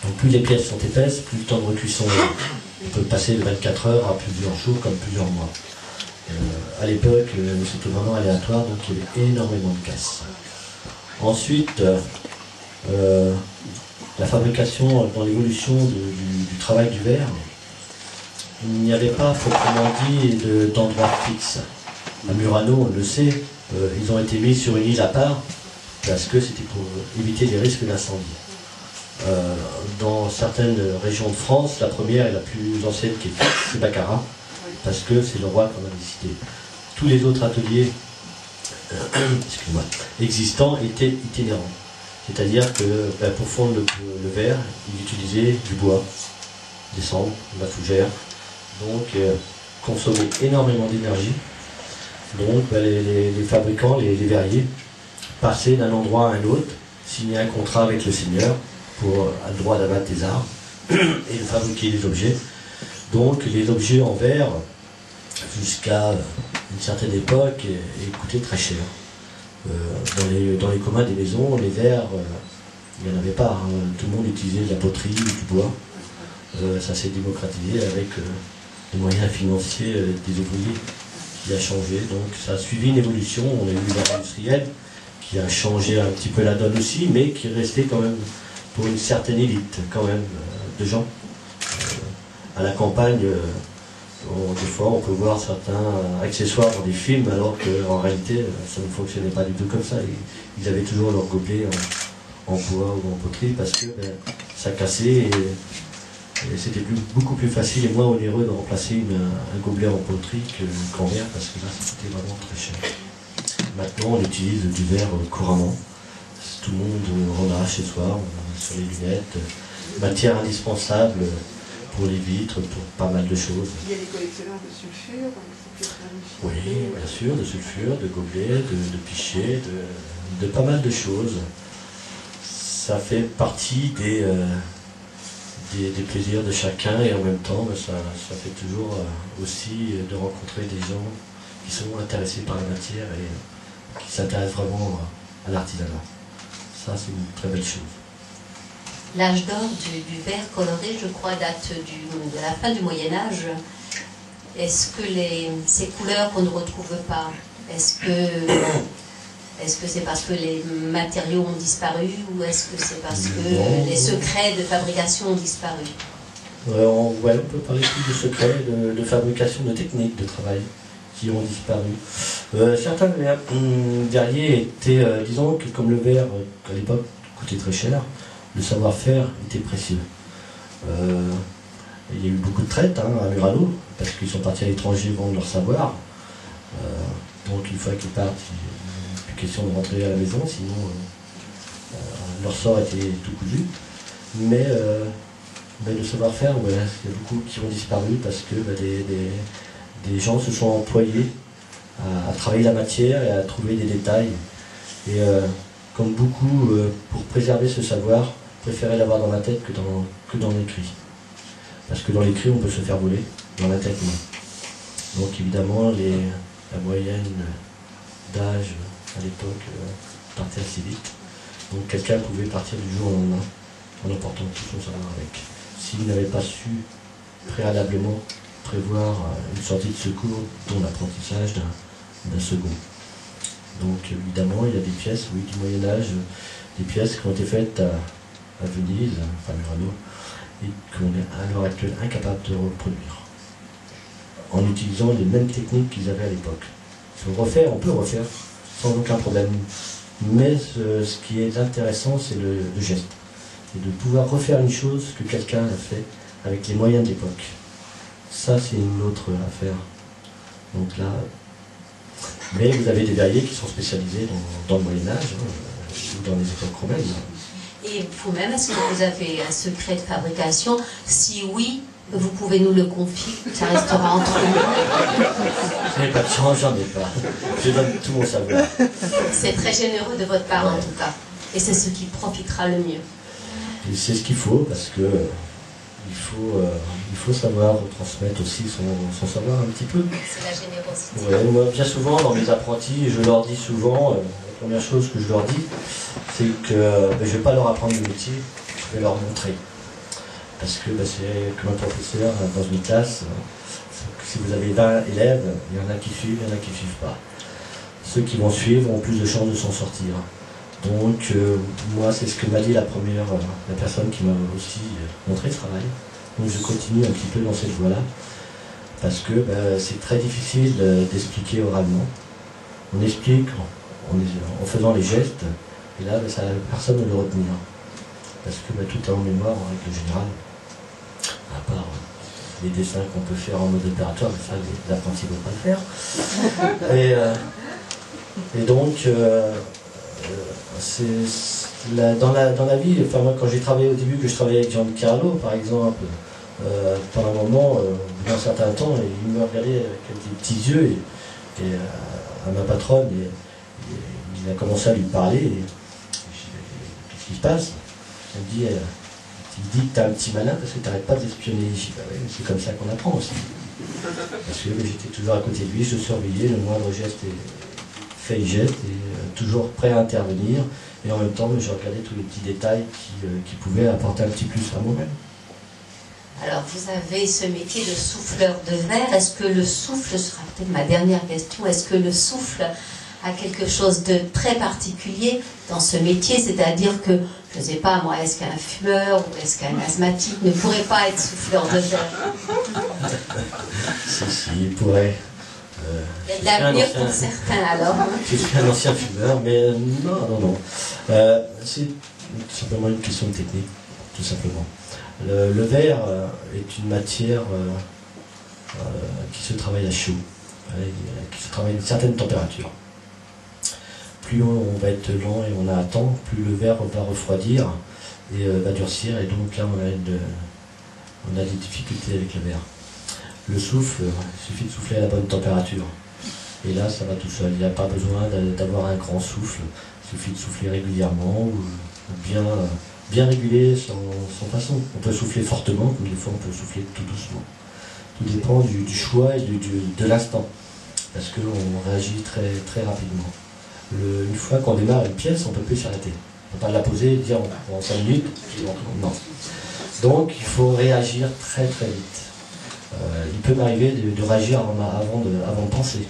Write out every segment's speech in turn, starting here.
Donc plus les pièces sont épaisses, plus le temps de recuisson peut passer de 24 heures à plusieurs jours comme plusieurs mois. À l'époque, c'était vraiment aléatoire, donc il y avait énormément de casse. Ensuite, la fabrication, dans l'évolution du travail du verre, il n'y avait pas proprement dit d'endroit fixe. À Murano, on le sait, ils ont été mis sur une île à part parce que c'était pour éviter les risques d'incendie. Dans certaines régions de France, la première et la plus ancienne qui est fixe, c'est Baccarat, parce que c'est le roi qu'on a décidé. Tous les autres ateliers existants étaient itinérants. C'est-à-dire que pour fondre le verre, ils utilisaient du bois, des cendres, de la fougère, donc consommaient énormément d'énergie. Donc les fabricants, les verriers, passaient d'un endroit à un autre, signaient un contrat avec le seigneur pour avoir le droit d'abattre des arbres et de fabriquer des objets. Donc les objets en verre, jusqu'à une certaine époque, coûtaient très cher. Dans les communs des maisons, les verres, il n'y en avait pas. Hein. Tout le monde utilisait de la poterie, du bois. Ça s'est démocratisé avec les moyens financiers des ouvriers qui a changé. Donc ça a suivi une évolution. On a eu l'ère industrielle qui a changé un petit peu la donne aussi, mais qui restait quand même pour une certaine élite quand même de gens. À la campagne, des fois on peut voir certains accessoires dans des films alors qu'en réalité ça ne fonctionnait pas du tout comme ça. Ils avaient toujours leur gobelet en bois ou en poterie parce que ça cassait et c'était beaucoup plus facile et moins onéreux de remplacer un gobelet en poterie qu'en verre parce que là c'était vraiment très cher. Maintenant on utilise du verre couramment. Tout le monde en a chez soi, sur les lunettes, matière indispensable pour les vitres, pour pas mal de choses. Il y a des collectionneurs de sulfure, oui, bien sûr, de sulfure, de gobelets, de pichets, de pas mal de choses. Ça fait partie des plaisirs de chacun et en même temps, ça fait toujours aussi de rencontrer des gens qui sont intéressés par la matière et qui s'intéressent vraiment à l'artisanat. Ça, c'est une très belle chose. L'âge d'or du verre coloré, je crois, date de la fin du Moyen-Âge. Est-ce que ces couleurs qu'on ne retrouve pas, est-ce que c'est parce que les matériaux ont disparu ou est-ce que c'est parce que les secrets de fabrication ont disparu? On peut parler plus de secrets de fabrication, de techniques de travail qui ont disparu. Certains verriers étaient, disons que comme le verre à l'époque coûtait très cher, le savoir-faire était précieux. Il y a eu beaucoup de traites à Murano, parce qu'ils sont partis à l'étranger vendre leur savoir. Donc une fois qu'ils partent, il n'est plus question de rentrer à la maison, sinon leur sort était tout cousu. Mais le savoir-faire, il y a beaucoup qui ont disparu parce que des gens se sont employés à travailler la matière et à trouver des détails. Et comme beaucoup, pour préserver ce savoir, préféraient l'avoir dans la tête que dans l'écrit. Parce que dans l'écrit, on peut se faire voler, dans la tête, non. Donc évidemment, la moyenne d'âge à l'époque partait assez vite. Donc quelqu'un pouvait partir du jour au lendemain en emportant tout son savoir avec. S'il n'avait pas su préalablement prévoir une sortie de secours, dont l'apprentissage d'un second. Donc évidemment, il y a des pièces, oui, du Moyen-Âge, des pièces qui ont été faites à Venise, enfin Murano, et qu'on est à l'heure actuelle incapable de reproduire, en utilisant les mêmes techniques qu'ils avaient à l'époque. On peut refaire sans aucun problème, mais ce qui est intéressant, c'est le geste, et de pouvoir refaire une chose que quelqu'un a fait avec les moyens de l'époque. Ça, c'est une autre affaire. Donc là, mais vous avez des verriers qui sont spécialisés dans le Moyen-Âge, ou dans les époques romaines. Et vous-même, est-ce que vous avez un secret de fabrication? Si oui, vous pouvez nous le confier, ça restera entre nous. Je n'ai pas de chance, j'en ai pas. Je donne tout mon savoir. C'est très généreux de votre part, en tout cas. Et c'est ce qui profitera le mieux. Et c'est ce qu'il faut, parce que il faut savoir transmettre aussi son savoir un petit peu. C'est la générosité. Ouais, moi, bien souvent, dans mes apprentis, je leur dis souvent, la première chose que je leur dis, c'est que je ne vais pas leur apprendre le métier, je vais leur montrer. Parce que c'est comme un professeur dans une classe, si vous avez 20 élèves, il y en a qui suivent, il y en a qui ne suivent pas. Ceux qui vont suivre ont plus de chances de s'en sortir. Donc moi c'est ce que m'a dit la personne qui m'a aussi montré ce travail. Donc je continue un petit peu dans cette voie-là, parce que c'est très difficile d'expliquer oralement. On explique en faisant les gestes, et là personne ne le retenir. Parce que tout est en mémoire en règle générale, à part les dessins qu'on peut faire en mode opératoire, mais ça les apprentis ne vont pas le faire. Et donc, dans la vie, enfin moi quand j'ai travaillé au début, que je travaillais avec Giancarlo par exemple, pendant un moment, au bout d'un certain temps, il me regardait avec des petits yeux et à ma patronne, et il a commencé à lui parler, et qu'est-ce qui se passe? Elle me dit, il dit que t'es un petit malin parce que t'arrêtes pas d'espionner. Je dis, bah ouais, c'est comme ça qu'on apprend aussi. Parce que j'étais toujours à côté de lui, je surveillais, le moindre geste fait geste, et toujours prêt à intervenir, et en même temps je regardais tous les petits détails qui pouvaient apporter un petit plus à moi-même. Alors vous avez ce métier de souffleur de verre, est-ce que le souffle, ce sera peut-être ma dernière question, est-ce que le souffle a quelque chose de très particulier dans ce métier, c'est-à-dire que, je ne sais pas moi, est-ce qu'un fumeur ou est-ce qu'un asthmatique ne pourrait pas être souffleur de verre? Si, il pourrait. Il y a de l'avenir pour certains alors. Je suis un ancien fumeur, mais non. C'est simplement une question de technique, tout simplement. Le verre est une matière qui se travaille à chaud, qui se travaille à une certaine température. Plus on va être lent et on a un temps, plus le verre va refroidir et va durcir, et donc là on a des difficultés avec le verre. Le souffle, il suffit de souffler à la bonne température. Et là, ça va tout seul. Il n'y a pas besoin d'avoir un grand souffle. Il suffit de souffler régulièrement ou bien réguler son façon. On peut souffler fortement, comme des fois on peut souffler tout doucement. Tout dépend du choix et de l'instant. Parce qu'on réagit très, très rapidement. Une fois qu'on démarre une pièce, on ne peut plus s'arrêter. On ne peut pas la poser et dire en 5 minutes. Non. Donc il faut réagir très très vite. Il peut m'arriver de réagir avant de penser,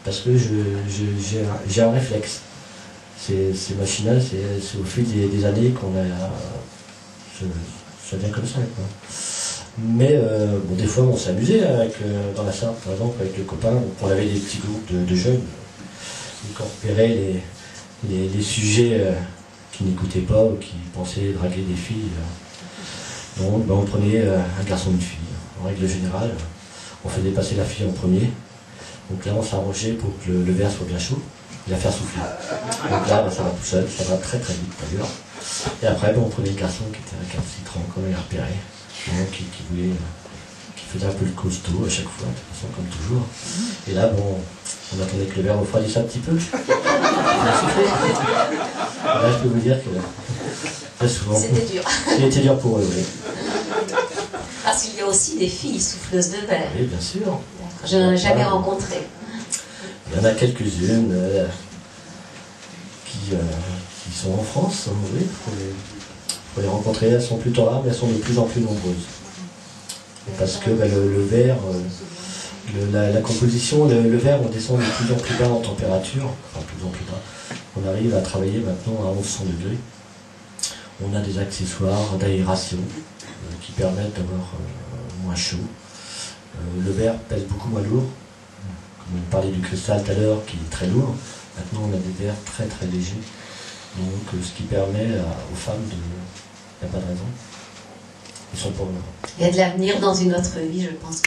parce que j'ai un réflexe. C'est machinal, c'est au fil des années qu'on a... Ça vient comme ça, quoi. Mais des fois on s'amusait dans la Sarthe, par exemple, avec les copains, on avait des petits groupes de jeunes, qui repéraient les sujets qui n'écoutaient pas ou qui pensaient draguer des filles. Donc on prenait un garçon et une fille. En règle générale, on faisait passer la fille en premier. Donc là, on s'arrangeait pour que le verre soit bien chaud et la faire souffler. Donc là, ça va tout seul, ça va très très vite d'ailleurs. Et après, on prenait le garçon qui était récalcitrant, comme il a repéré, qui faisait un peu le costaud à chaque fois, de toute façon, comme toujours. Et là, on attendait que le verre refroidisse un petit peu. Là, je peux vous dire que très souvent, c'était dur. C'était dur pour eux, oui. Parce qu'il y a aussi des filles souffleuses de verre. Oui, bien sûr. Je n'en ai jamais rencontré. Il y en a quelques-unes qui sont en France, oui, faut les rencontrer. Elles sont plutôt rares, mais elles sont de plus en plus nombreuses. Parce que le verre, la composition, le verre, on descend de plus en plus bas en température, enfin plus en plus bas. On arrive à travailler maintenant à 1100 degrés. On a des accessoires d'aération qui permettent d'avoir moins chaud. Le verre pèse beaucoup moins lourd. Comme on parlait du cristal tout à l'heure qui est très lourd, maintenant on a des verres très très légers. Donc ce qui permet aux femmes de... Il n'y a pas de raison. Ils sont pas... Il y a de l'avenir dans une autre vie, je pense.